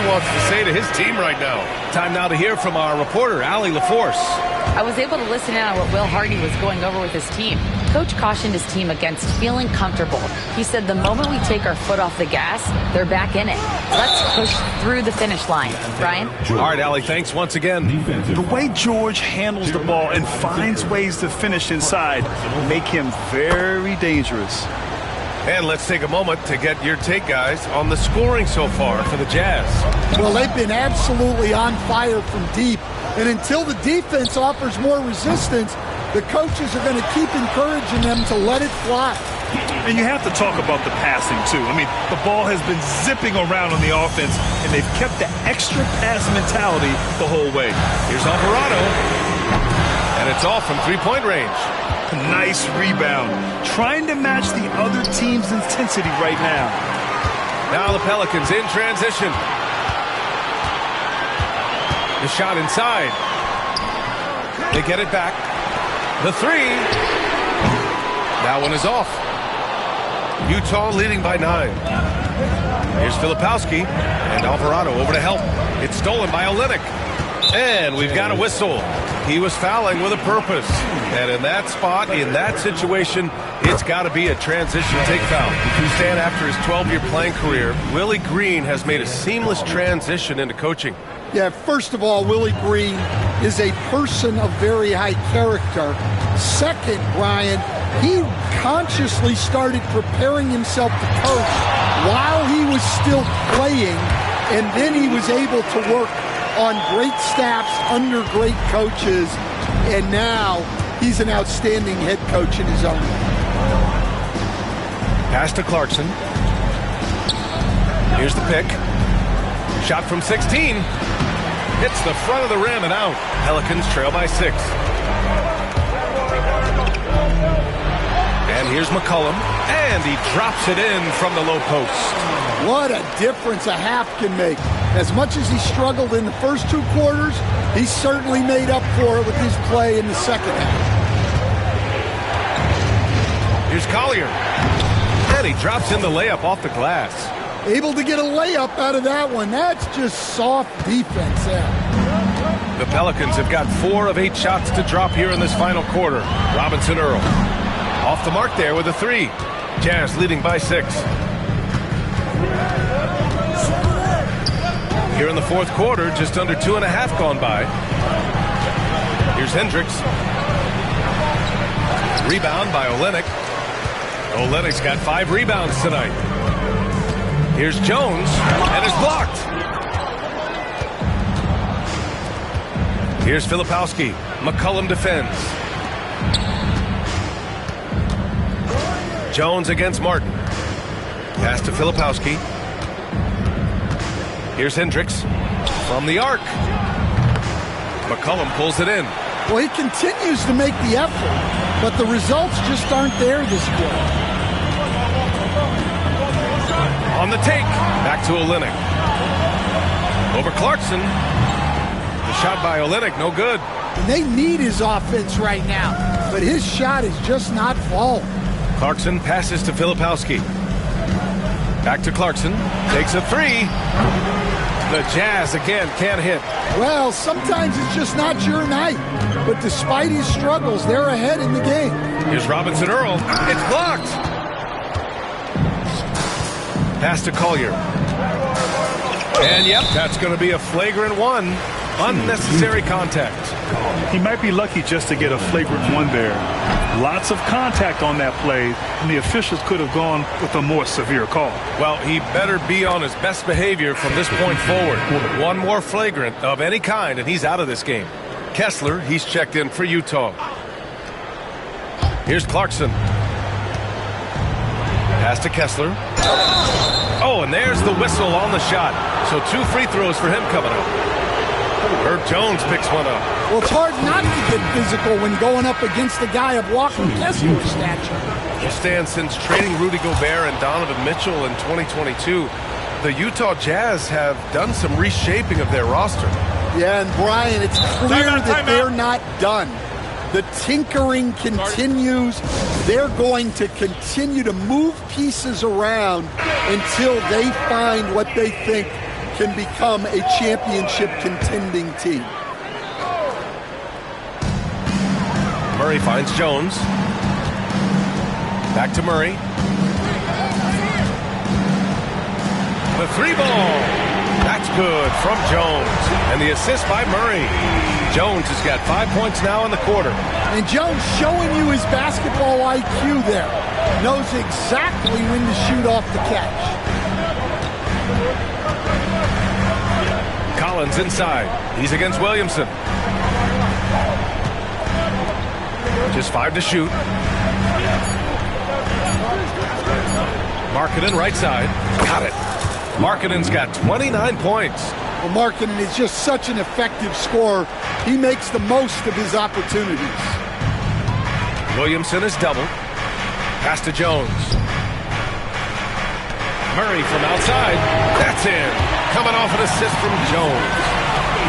wants to say to his team right now. Time now to hear from our reporter, Allie LaForce. I was able to listen in on what Will Hardy was going over with his team. Coach cautioned his team against feeling comfortable. He said the moment we take our foot off the gas, they're back in it. Let's push through the finish line. Brian? All right, Allie, thanks once again. The way George handles the ball and finds ways to finish inside make him very dangerous. And let's take a moment to get your take, guys, on the scoring so far for the Jazz. Well, they've been absolutely on fire from deep. And until the defense offers more resistance, the coaches are going to keep encouraging them to let it fly. And you have to talk about the passing, too. I mean, the ball has been zipping around on the offense, and they've kept the extra pass mentality the whole way. Here's Alvarado. And it's off from three-point range. Nice rebound. Trying to match the other team's intensity right now. Now the Pelicans in transition. The shot inside. They get it back. The three. That one is off. Utah leading by 9. Here's Filipowski. And Alvarado over to help. It's stolen by Olynyk. And we've got a whistle. He was fouling with a purpose. And in that spot, in that situation, it's got to be a transition take foul. Stan, after his 12-year playing career, Willie Green has made a seamless transition into coaching. Yeah, first of all, Willie Green is a person of very high character. Second, Brian, he consciously started preparing himself to coach while he was still playing, and then he was able to work on great staffs under great coaches, and now he's an outstanding head coach in his own right. Pass to Clarkson. Here's the pick. Shot from 16. Hits the front of the rim and out. Pelicans trail by 6. And here's McCollum. And he drops it in from the low post. What a difference a half can make. As much as he struggled in the first 2 quarters, he certainly made up for it with his play in the second half. Here's Collier. And he drops in the layup off the glass. Able to get a layup out of that one. That's just soft defense there. The Pelicans have got 4 of 8 shots to drop here in this final quarter. Robinson Earl. Off the mark there with a 3. Jazz leading by 6. Here in the fourth quarter, just under 2.5 gone by. Here's Hendricks. Rebound by Olynyk. Olynyk's got 5 rebounds tonight. Here's Jones, and it's blocked. Here's Filipowski. McCollum defends. Jones against Martin. Pass to Filipowski. Here's Hendricks from the arc. McCollum pulls it in. Well, he continues to make the effort, but the results just aren't there this quarter. On the take, back to Olynyk. Over Clarkson. The shot by Olynyk, no good. And they need his offense right now, but his shot is just not falling. Clarkson passes to Filipowski. Back to Clarkson. Takes a 3. The Jazz again can't hit. Well, sometimes it's just not your night. But despite his struggles, they're ahead in the game. Here's Robinson Earl. It's blocked. Pass to Collier. And yep, that's going to be a flagrant 1. Unnecessary contact. He might be lucky just to get a flagrant 1 there. Lots of contact on that play, and the officials could have gone with a more severe call. Well, he better be on his best behavior from this point forward. 1 more flagrant of any kind, and he's out of this game. Kessler, he's checked in for Utah. Here's Clarkson. Pass to Kessler. Oh, and there's the whistle on the shot. So 2 free throws for him coming up. Herb Jones picks one up. Well, it's hard not to get physical when going up against a guy of Walker Kessler's stature. Well, Stan, since trading Rudy Gobert and Donovan Mitchell in 2022, the Utah Jazz have done some reshaping of their roster. Yeah, and Brian, it's clear that they're not done. The tinkering continues. They're going to continue to move pieces around until they find what they think can become a championship contending team. Murray finds Jones. Back to Murray. The three ball. That's good from Jones. And the assist by Murray. Jones has got 5 points now in the quarter. And Jones showing you his basketball IQ there. Knows exactly when to shoot off the catch. Collins inside. He's against Williamson. Just 5 to shoot. Markkanen right side. Got it. Markkanen's got 29 points. Well, Markkanen is just such an effective scorer. He makes the most of his opportunities. Williamson is doubled. Pass to Jones. Murray from outside. That's in. Coming off an assist from Jones.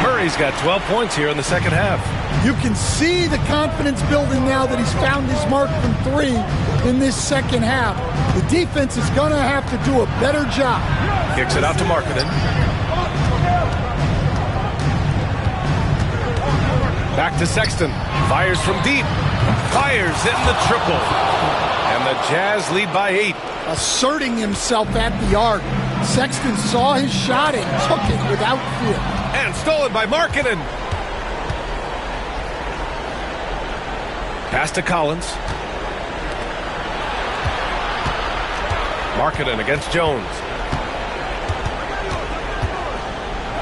Murray's got 12 points here in the second half. You can see the confidence building now that he's found his mark from three in this second half. The defense is going to have to do a better job. Kicks it out to Markkanen. Back to Sexton. Fires from deep. Fires in the triple. And the Jazz lead by 8. Asserting himself at the arc. Sexton saw his shot and took it without fear. And stolen by Markkanen. Pass to Collins. Markkanen against Jones.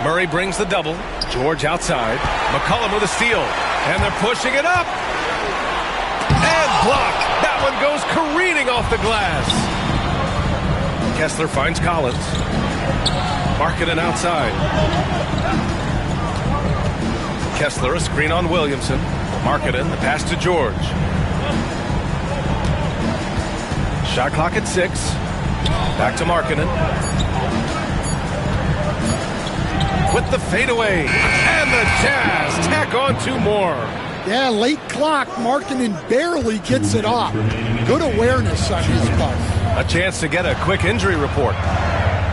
Murray brings the double. George outside. McCollum with a steal. And they're pushing it up. And blocked. That one goes careening off the glass. Kessler finds Collins. Markkanen outside. Kessler a screen on Williamson. Markkanen, the pass to George. Shot clock at 6. Back to Markkanen. With the fadeaway. And the Jazz tack on 2 more. Yeah, late clock. Markkanen barely gets it off. Good awareness on his part. A chance to get a quick injury report.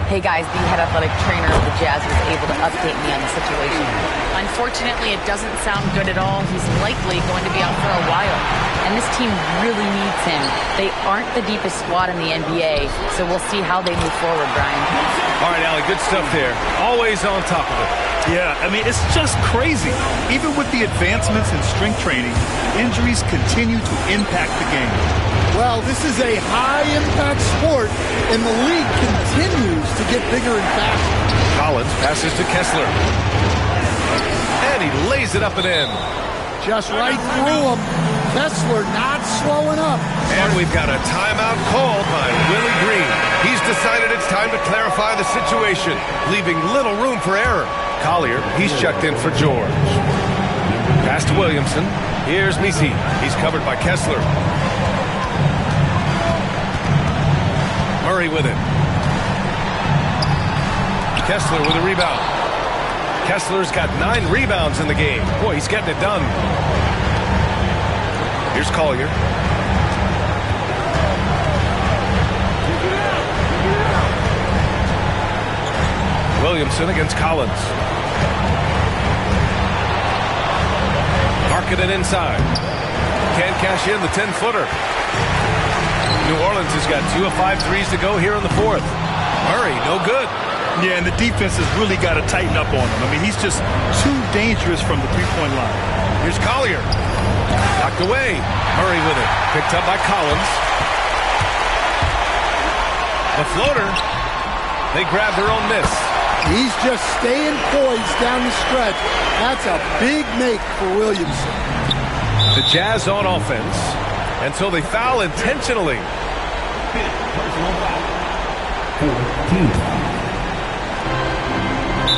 Hey guys, the head athletic trainer of the Jazz was able to update me on the situation. Unfortunately, it doesn't sound good at all. He's likely going to be out for a while. And this team really needs him. They aren't the deepest squad in the NBA, so we'll see how they move forward, Brian. All right, Allie, good stuff there. Always on top of it. Yeah, I mean, it's just crazy. Even with the advancements in strength training, injuries continue to impact the game. Well, this is a high-impact sport, and the league continues to get bigger and faster. Collins passes to Kessler. And he lays it up and in. Just right through him. Kessler not slowing up. And we've got a timeout called by Willie Green. He's decided it's time to clarify the situation, leaving little room for error. Collier, he's checked in for George. Pass to Williamson. Here's Misi. He's covered by Kessler. Murray with it. Kessler with a rebound. Kessler's got 9 rebounds in the game. Boy, he's getting it done. Here's Collier. Williamson against Collins. Markkanen inside. Can't cash in the 10-footer. New Orleans has got 2 of 5 threes to go here in the 4th. Murray, no good. Yeah, and the defense has really got to tighten up on him. I mean, he's just too dangerous from the three-point line. Here's Collier. Knocked away. Murray with it. Picked up by Collins. The floater. They grab their own miss. He's just staying poised down the stretch. That's a big make for Williamson. The Jazz on offense. And so they foul intentionally.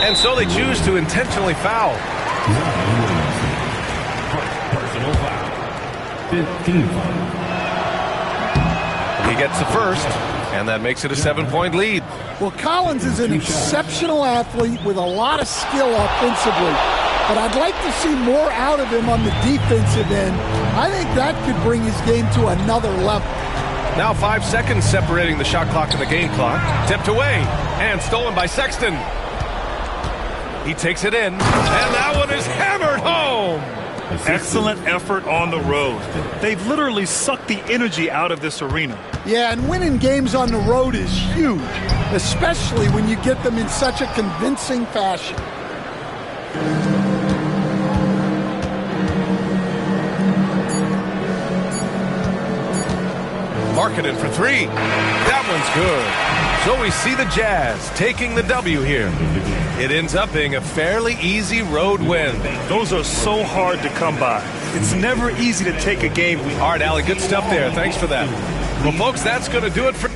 And so they choose to intentionally foul. Personal foul. 15. He gets the first, and that makes it a 7-point lead. Well, Collins is an exceptional athlete with a lot of skill offensively, but I'd like to see more out of him on the defensive end. I think that could bring his game to another level. Now 5 seconds separating the shot clock and the game clock. Tipped away and stolen by Sexton. He takes it in, and that one is hammered home. Excellent effort on the road. They've literally sucked the energy out of this arena. Yeah, and winning games on the road is huge, especially when you get them in such a convincing fashion. Markkanen for three. That one's good. So we see the Jazz taking the W here. It ends up being a fairly easy road win. Those are so hard to come by. It's never easy to take a game. All right, Allie, good stuff there. Thanks for that. Well, folks, that's going to do it for...